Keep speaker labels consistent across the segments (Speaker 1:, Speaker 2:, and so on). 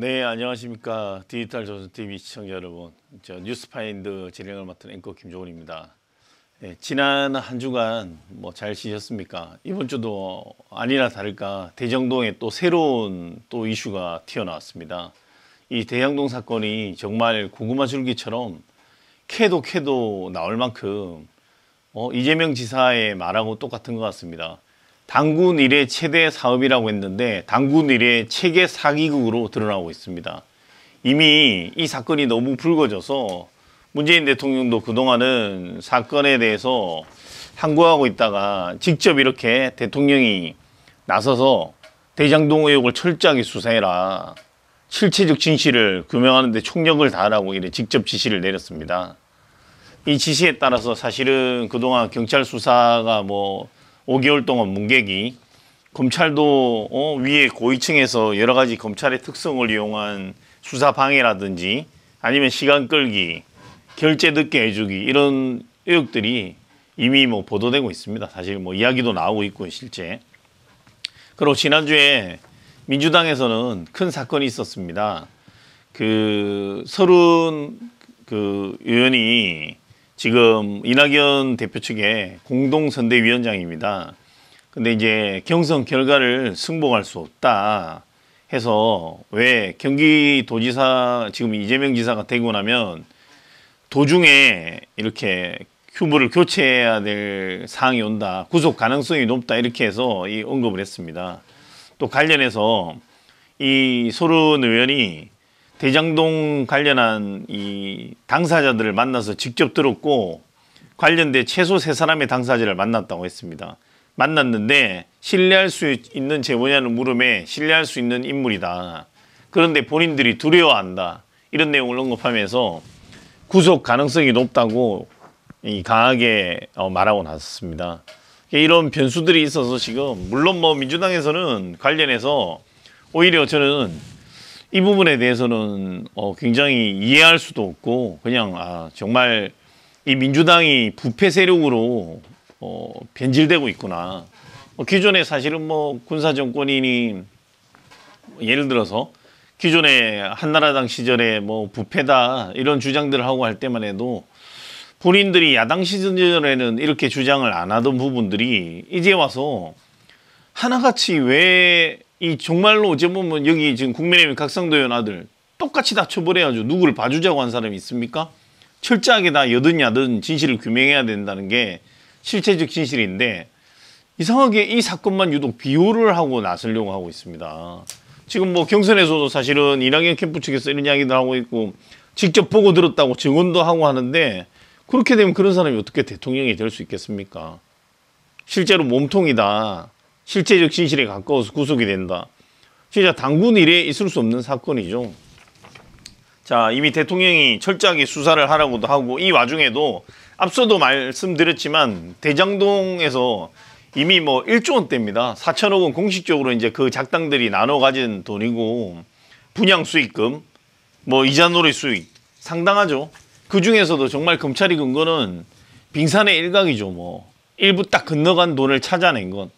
Speaker 1: 네, 안녕하십니까. 디지털 조선TV 시청자 여러분. 저 뉴스파인드 진행을 맡은 앵커 김종훈입니다. 네, 지난 한 주간 잘 쉬셨습니까? 이번 주도 아니나 다를까 대장동에 또 새로운 또 이슈가 튀어나왔습니다. 이 대장동 사건이 정말 고구마 줄기처럼 캐도 나올 만큼 이재명 지사의 말하고 똑같은 것 같습니다. 당군 이래 최대 사업이라고 했는데 당군 이래 체계 사기극으로 드러나고 있습니다. 이미 이 사건이 너무 불거져서 문재인 대통령도 그동안은 사건에 대해서 항거하고 있다가 직접 이렇게 대통령이 나서서 대장동 의혹을 철저하게 수사해라, 실체적 진실을 규명하는 데 총력을 다하라고 이래 직접 지시를 내렸습니다. 이 지시에 따라서 사실은 그동안 경찰 수사가 5개월 동안 문객이, 검찰도 위에 고위층에서 여러 가지 검찰의 특성을 이용한 수사 방해라든지 아니면 시간 끌기, 결재 늦게 해주기, 이런 의혹들이 이미 보도되고 있습니다. 사실 이야기도 나오고 있고요, 실제. 그리고 지난주에 민주당에서는 큰 사건이 있었습니다. 서른 의원이 지금 이낙연 대표 측의 공동선대위원장입니다. 근데 이제 경선 결과를 승복할 수 없다 해서, 왜 경기도지사 지금 이재명 지사가 되고 나면 도중에 이렇게 후보를 교체해야 될 상황이 온다, 구속 가능성이 높다, 이렇게 해서 이 언급을 했습니다. 또 관련해서 이 서른 의원이 대장동 관련한 이 당사자들을 만나서 직접 들었고, 관련된 최소 3사람의 당사자를 만났다고 했습니다. 만났는데 신뢰할 수 있는 제보냐는 물음에 신뢰할 수 있는 인물이다, 그런데 본인들이 두려워한다, 이런 내용을 언급하면서 구속 가능성이 높다고 강하게 말하고 나섰습니다. 이런 변수들이 있어서 지금 물론 민주당에서는 관련해서 오히려 저는 이 부분에 대해서는 굉장히 이해할 수도 없고, 그냥 정말 이 민주당이 부패 세력으로 변질되고 있구나. 기존에 사실은 군사 정권이니, 예를 들어서 기존에 한나라당 시절에 부패다 이런 주장들을 하고 할 때만 해도 본인들이 야당 시절에는 이렇게 주장을 안 하던 부분들이 이제 와서 하나같이, 왜 이 정말로 어째 보면 여기 지금 국민의힘 각성도 의원 아들 똑같이 다 처벌해야죠. 누구를 봐주자고 한 사람이 있습니까? 철저하게 다 여든 진실을 규명해야 된다는 게 실체적 진실인데, 이상하게 이 사건만 유독 비호를 하고 나서려고 하고 있습니다. 지금 경선에서도 사실은 이낙연 캠프 측에서 이런 이야기도 하고 있고, 직접 보고 들었다고 증언도 하고 하는데, 그렇게 되면 그런 사람이 어떻게 대통령이 될 수 있겠습니까? 실제로 몸통이다, 실체적 진실에 가까워서 구속이 된다, 진짜 당군 이래 있을 수 없는 사건이죠. 자, 이미 대통령이 철저하게 수사를 하라고도 하고, 이 와중에도 앞서도 말씀드렸지만 대장동에서 이미 1조 원대입니다. 4천억 원 공식적으로 이제 그 작당들이 나눠 가진 돈이고, 분양 수익금, 이자 놀이 수익 상당하죠. 그 중에서도 정말 검찰이 근거는 빙산의 일각이죠. 일부 딱 건너간 돈을 찾아낸 건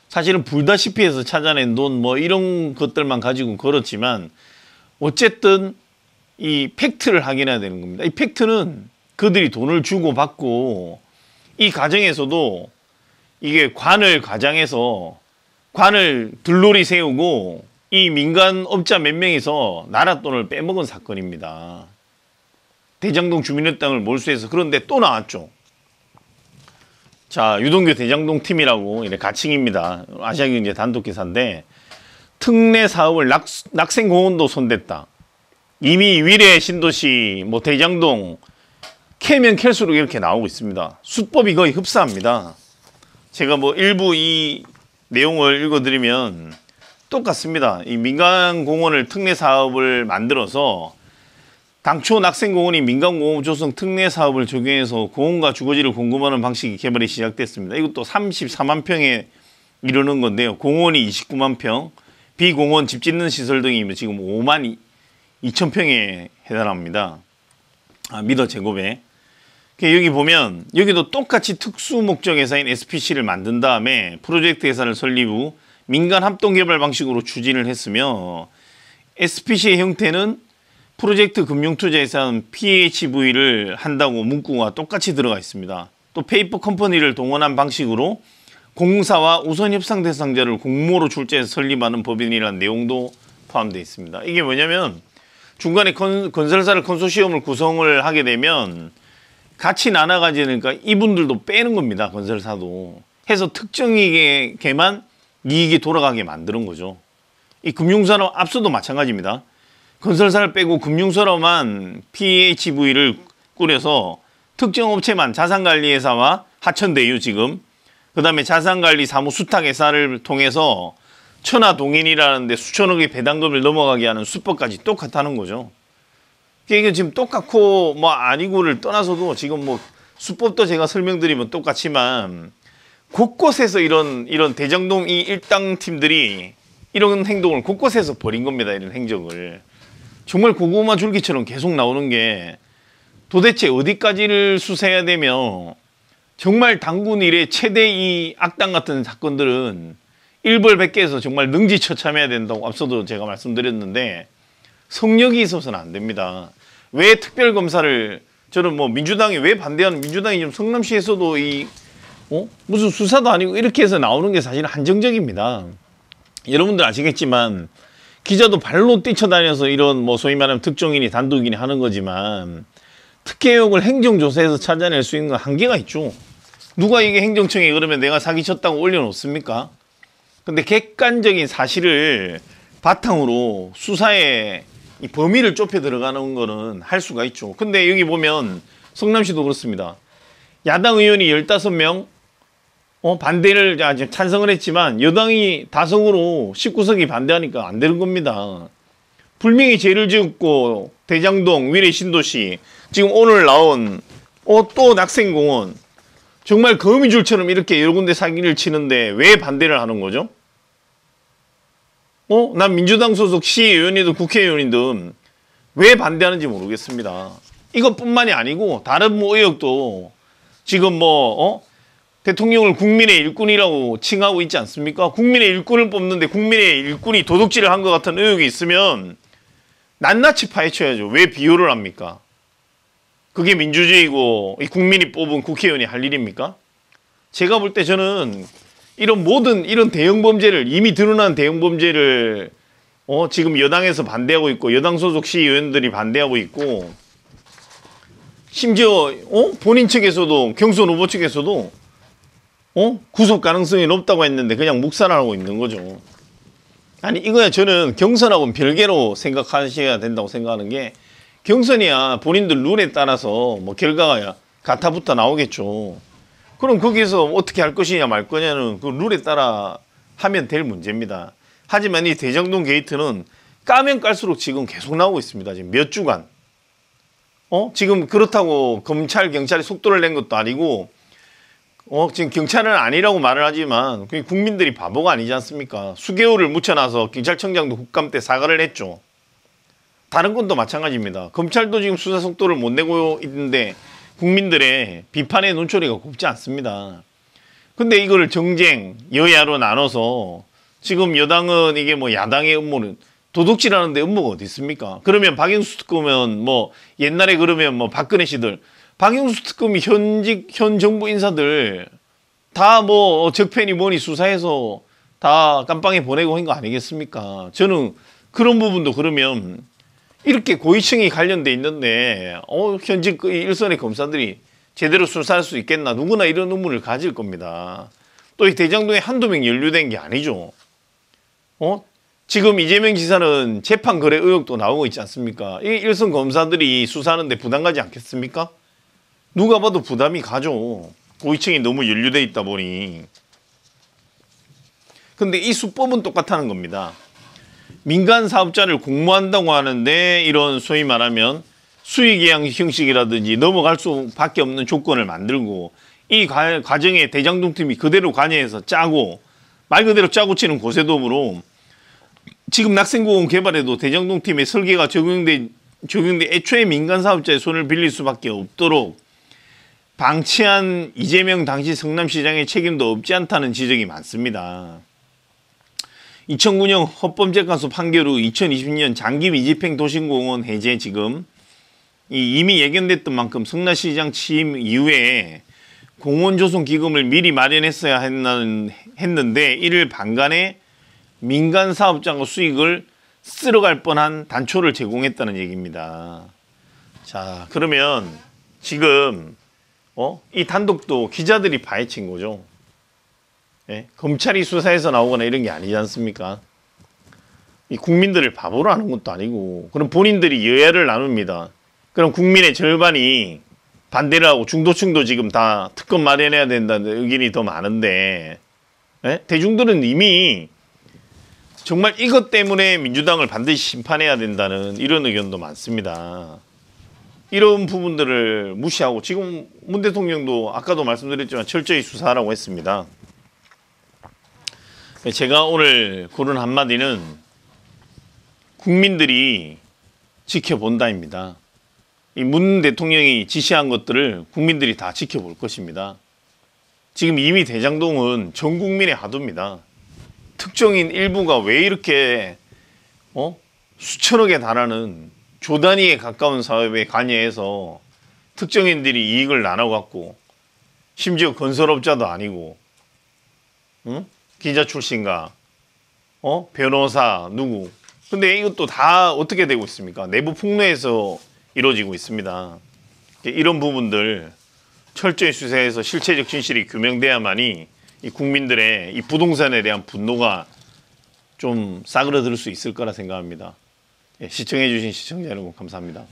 Speaker 1: 사실은 불다시피 해서 찾아낸 돈 이런 것들만 가지고 그렇지만, 어쨌든 이 팩트를 확인해야 되는 겁니다. 이 팩트는 그들이 돈을 주고 받고, 이 과정에서도 이게 관을 과장해서 관을 들놀이 세우고 이 민간업자 몇 명이서 나라 돈을 빼먹은 사건입니다. 대장동 주민의 땅을 몰수해서. 그런데 또 나왔죠. 자, 유동규 대장동 팀이라고 가칭입니다. 아시아경제 단독 기사인데, 특례 사업을 낙생공원도 손댔다. 이미 위례 신도시 대장동 캐면 캘수록 이렇게 나오고 있습니다. 수법이 거의 흡사합니다. 제가 일부 이 내용을 읽어드리면 똑같습니다. 이 민간공원을 특례 사업을 만들어서, 당초 낙생공원이 민간공원 조성 특례 사업을 적용해서 공원과 주거지를 공급하는 방식이 개발이 시작됐습니다. 이것도 34만 평에 이르는 건데요. 공원이 29만 평, 비공원 집 짓는 시설 등이 지금 5만 2천 평에 해당합니다. 미터 제곱에. 여기 보면 여기도 똑같이 특수 목적 예산인 SPC를 만든 다음에 프로젝트 예산을 설립 후 민간 합동 개발 방식으로 추진을 했으며, SPC의 형태는 프로젝트 금융투자에선 PHV를 한다고 문구가 똑같이 들어가 있습니다. 또 페이퍼 컴퍼니를 동원한 방식으로 공사와 우선 협상 대상자를 공모로 출제해서 설립하는 법인이라는 내용도 포함되어 있습니다. 이게 뭐냐면 중간에 건설사를 컨소시엄을 구성을 하게 되면 같이 나눠 가지니까 이분들도 빼는 겁니다. 건설사도. 해서 특정에게만 이익이 돌아가게 만드는 거죠. 이 금융산업 앞서도 마찬가지입니다. 건설사를 빼고 금융산업만 PHV를 꾸려서 특정 업체만 자산관리회사와 하천대유 지금 그 다음에 자산관리 사무 수탁회사를 통해서 천하동인이라는데 수천억의 배당금을 넘어가게 하는 수법까지 똑같다는 거죠. 이게 지금 똑같고 뭐 아니고를 떠나서도 지금 뭐 수법도 제가 설명드리면 똑같지만 곳곳에서 이런 대장동 이 일당 팀들이 이런 행동을 곳곳에서 벌인 겁니다. 이런 행적을. 정말 고구마 줄기처럼 계속 나오는 게 도대체 어디까지를 수사해야 되며 정말 당군 이래 최대 이 악당 같은 사건들은 일벌백계해서 정말 능지처참해야 된다고 앞서도 제가 말씀드렸는데 성역이 있어서는 안 됩니다. 왜 특별검사를 저는 뭐 민주당이 왜 반대하는 민주당이 지금 성남시에서도 무슨 수사도 아니고 이렇게 해서 나오는 게 사실 한정적입니다. 여러분들 아시겠지만 기자도 발로 뛰쳐다녀서 이런 뭐 소위 말하면 특종인이 단독인이 하는 거지만 특혜 의혹을 행정조사에서 찾아낼 수 있는 한계가 있죠. 누가 이게 행정청에 그러면 내가 사기쳤다고 올려놓습니까? 근데 객관적인 사실을 바탕으로 수사에 이 범위를 좁혀 들어가는 거는 할 수가 있죠. 근데 여기 보면 성남시도 그렇습니다. 야당 의원이 15명 반대를 찬성을 했지만 여당이 다성으로 19석이 반대하니까 안 되는 겁니다. 분명히 죄를 지었고 대장동, 위례 신도시, 지금 오늘 나온 또 낙생공원 정말 거미줄처럼 이렇게 여러 군데 사기를 치는데 왜 반대를 하는 거죠? 난 민주당 소속 시의원이든 국회의원이든 왜 반대하는지 모르겠습니다. 이것뿐만이 아니고 다른 뭐 의혹도 지금 대통령을 국민의 일꾼이라고 칭하고 있지 않습니까? 국민의 일꾼을 뽑는데 국민의 일꾼이 도둑질을 한 것 같은 의혹이 있으면 낱낱이 파헤쳐야죠. 왜 비호를 합니까? 그게 민주주의고 국민이 뽑은 국회의원이 할 일입니까? 제가 볼 때 저는 이런 대형 범죄를 이미 드러난 대형 범죄를 지금 여당에서 반대하고 있고 여당 소속 시의원들이 반대하고 있고 심지어 본인 측에서도 경선 후보 측에서도 구속 가능성이 높다고 했는데 그냥 묵살하고 있는 거죠. 아니 이거야 저는 경선하고는 별개로 생각하셔야 된다고 생각하는 게 경선이야 본인들 룰에 따라서 뭐 결과가 가타부터 나오겠죠. 그럼 거기서 어떻게 할 것이냐 말 거냐는 그 룰에 따라 하면 될 문제입니다. 하지만 이 대장동 게이트는 까면 깔수록 지금 계속 나오고 있습니다. 지금 몇 주간. 지금 그렇다고 검찰, 경찰이 속도를 낸 것도 아니고 지금 경찰은 아니라고 말을 하지만 국민들이 바보가 아니지 않습니까? 수개월을 묻혀놔서 경찰청장도 국감 때 사과를 했죠. 다른 건도 마찬가지입니다. 검찰도 지금 수사 속도를 못 내고 있는데 국민들의 비판의 눈초리가 곱지 않습니다. 근데 이거를 정쟁, 여야로 나눠서 지금 여당은 이게 뭐 야당의 음모는 도둑질하는데 음모가 어디 있습니까? 그러면 박영수 특검은 뭐 옛날에 그러면 뭐 박근혜 씨들 박영수 특검이 현 정부 인사들 다 뭐 적폐니 뭐니 수사해서 다 깜빵에 보내고 한 거 아니겠습니까? 저는 그런 부분도 그러면 이렇게 고위층이 관련돼 있는데 현직 일선의 검사들이 제대로 수사할 수 있겠나? 누구나 이런 의문을 가질 겁니다. 또 이 대장동에 한두 명 연루된 게 아니죠. 지금 이재명 지사는 재판 거래 의혹도 나오고 있지 않습니까? 이 일선 검사들이 수사하는데 부담 가지 않겠습니까? 누가 봐도 부담이 가죠. 고위층이 너무 연루돼 있다 보니. 근데 이 수법은 똑같다는 겁니다. 민간 사업자를 공모한다고 하는데 이런 소위 말하면 수의계약 형식이라든지 넘어갈 수밖에 없는 조건을 만들고 이 과정에 대장동팀이 그대로 관여해서 짜고 말 그대로 짜고 치는 고세도움으로 지금 낙생공원 개발에도 대장동팀의 설계가 적용돼 애초에 민간 사업자의 손을 빌릴 수밖에 없도록 방치한 이재명 당시 성남시장의 책임도 없지 않다는 지적이 많습니다. 2009년 헌법재판소 판결 후 2020년 장기 미집행 도심공원 해제 지금 이미 예견됐던 만큼 성남시장 취임 이후에 공원조성 기금을 미리 마련했어야 했는데 이를 방관해 민간 사업장과 수익을 쓸어갈 뻔한 단초를 제공했다는 얘기입니다. 자, 그러면 지금 이 단독도 기자들이 파헤친 거죠. 예? 검찰이 수사해서 나오거나 이런 게 아니지 않습니까? 이 국민들을 바보로 하는 것도 아니고, 그럼 본인들이 여야를 나눕니다. 그럼 국민의 절반이 반대를 하고 중도층도 지금 다 특검 마련해야 된다는 의견이 더 많은데, 예? 대중들은 이미 정말 이것 때문에 민주당을 반드시 심판해야 된다는 이런 의견도 많습니다. 이런 부분들을 무시하고 지금 문 대통령도 아까도 말씀드렸지만 철저히 수사하라고 했습니다. 제가 오늘 고른 한마디는 국민들이 지켜본다입니다. 이 문 대통령이 지시한 것들을 국민들이 다 지켜볼 것입니다. 지금 이미 대장동은 전 국민의 화두입니다. 특정인 일부가 왜 이렇게 수천억에 달하는 조 단위에 가까운 사업에 관여해서 특정인들이 이익을 나눠갖고 심지어 건설업자도 아니고 기자 출신가 변호사 누구 근데 이것도 다 어떻게 되고 있습니까? 내부 폭로에서 이루어지고 있습니다. 이런 부분들 철저히 수사해서 실체적 진실이 규명돼야만이 이 국민들의 이 부동산에 대한 분노가 좀 싸그러들 수 있을 거라 생각합니다. 시청해 주신 시청자 여러분 감사합니다.